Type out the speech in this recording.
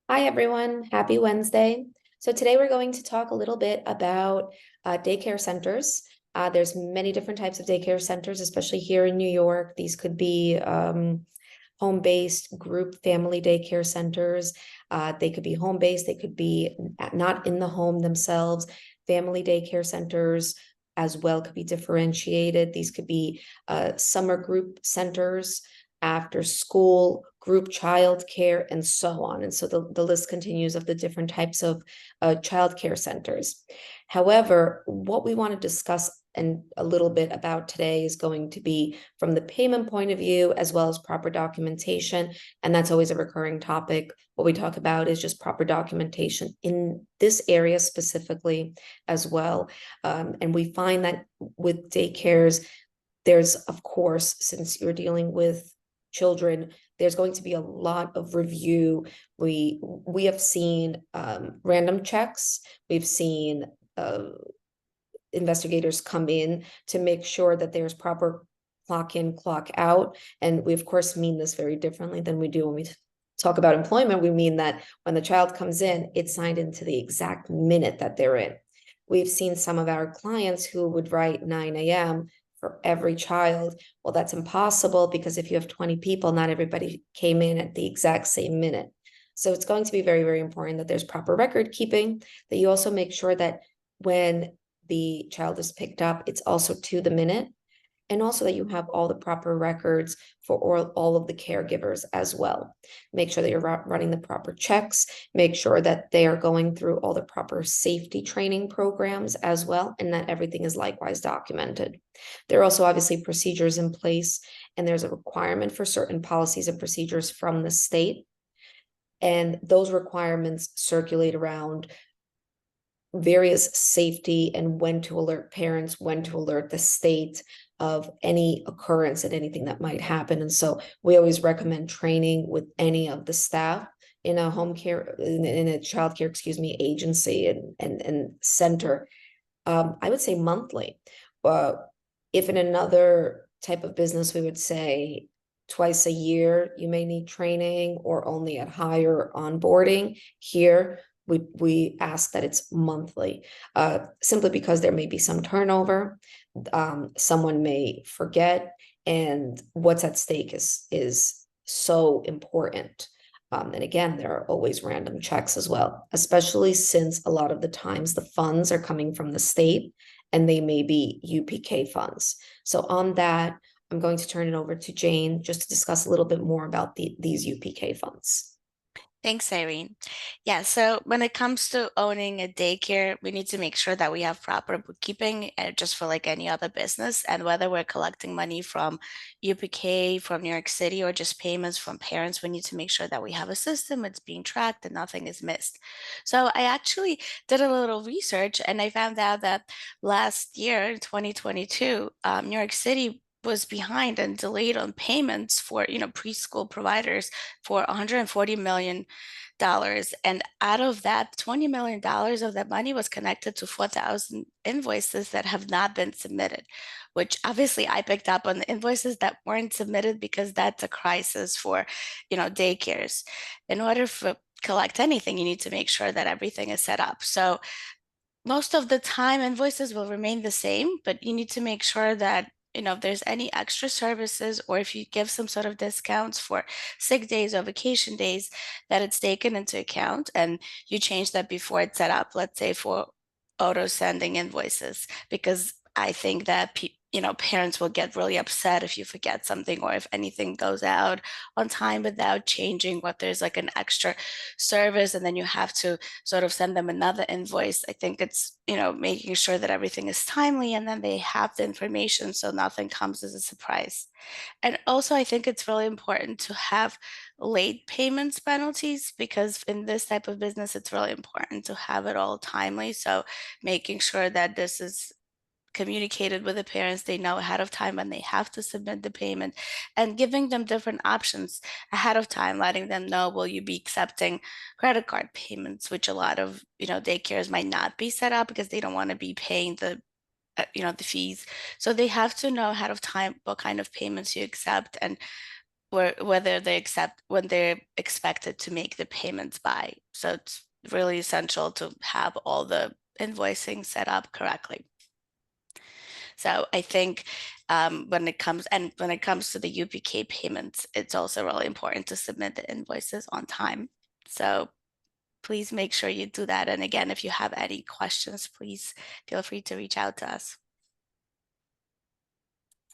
Hi, everyone. Happy Wednesday. So today we're going to talk a little bit about daycare centers. There's many different types of daycare centers, especially here in New York. These could be home-based group family daycare centers. They could be home-based. They could be not in the home themselves. Family daycare centers as well could be differentiated. These could be summer group centers, after school, group child care, and so on. And so the list continues of the different types of child care centers. However, what we want to discuss and a little bit about today is going to be from the payment point of view, as well as proper documentation. And that's always a recurring topic. What we talk about is just proper documentation in this area specifically as well. And we find that with daycares, there's, of course, since you're dealing with children, there's going to be a lot of review. We have seen random checks. We've seen investigators come in to make sure that there's proper clock in, clock out. And we, of course, mean this very differently than we do when we talk about employment. We mean that when the child comes in, it's signed into the exact minute that they're in. We've seen some of our clients who would write 9 a.m. for every child. Well, that's impossible because if you have 20 people, not everybody came in at the exact same minute. So it's going to be very, very important that there's proper record keeping, that you also make sure that when the child is picked up, it's also to the minute, and also that you have all the proper records for all of the caregivers as well. Make sure that you're running the proper checks, make sure that they are going through all the proper safety training programs as well, and that everything is likewise documented. There are also obviously procedures in place, and there's a requirement for certain policies and procedures from the state. And those requirements circulate around various safety and when to alert parents, when to alert the state of any occurrence and anything that might happen. And so we always recommend training with any of the staff in a home care, in a child care, agency and center. I would say monthly. If in another type of business, we would say twice a year, you may need training or only at higher onboarding. Here, we ask that it's monthly, simply because there may be some turnover. Someone may forget, and what's at stake is so important. And again, there are always random checks as well, especially since a lot of the times the funds are coming from the state and they may be UPK funds. So on that, I'm going to turn it over to Jane just to discuss a little bit more about these UPK funds. Thanks, Irene. Yeah, so when it comes to owning a daycare, we need to make sure that we have proper bookkeeping, just for like any other business. And whether we're collecting money from UPK, from New York City, or just payments from parents, we need to make sure that we have a system, it's being tracked, and nothing is missed. So I actually did a little research and I found out that last year, in 2022, New York City was behind and delayed on payments for preschool providers for $140 million. And out of that, $20 million of that money was connected to 4,000 invoices that have not been submitted, which obviously I picked up on the invoices that weren't submitted because that's a crisis for daycares. In order for collect anything, you need to make sure that everything is set up. So most of the time invoices will remain the same, but you need to make sure that if there's any extra services or if you give some sort of discounts for sick days or vacation days, that it's taken into account and you change that before it's set up, let's say for auto sending invoices, because I think that parents will get really upset if you forget something or if anything goes out on time without changing, what there's like an extra service and then you have to sort of send them another invoice. I think it's, making sure that everything is timely and then they have the information so nothing comes as a surprise. And also, I think it's really important to have late payments penalties because in this type of business, it's really important to have it all timely. So making sure that this is communicated with the parents, they know ahead of time when they have to submit the payment, and giving them different options ahead of time, letting them know, will you be accepting credit card payments, which a lot of daycares might not be set up because they don't want to be paying the fees. So they have to know ahead of time what kind of payments you accept, and whether they accept when they're expected to make the payments by. So it's really essential to have all the invoicing set up correctly. So I think when it comes to the UPK payments, it's also really important to submit the invoices on time. So please make sure you do that. And again, if you have any questions, please feel free to reach out to us.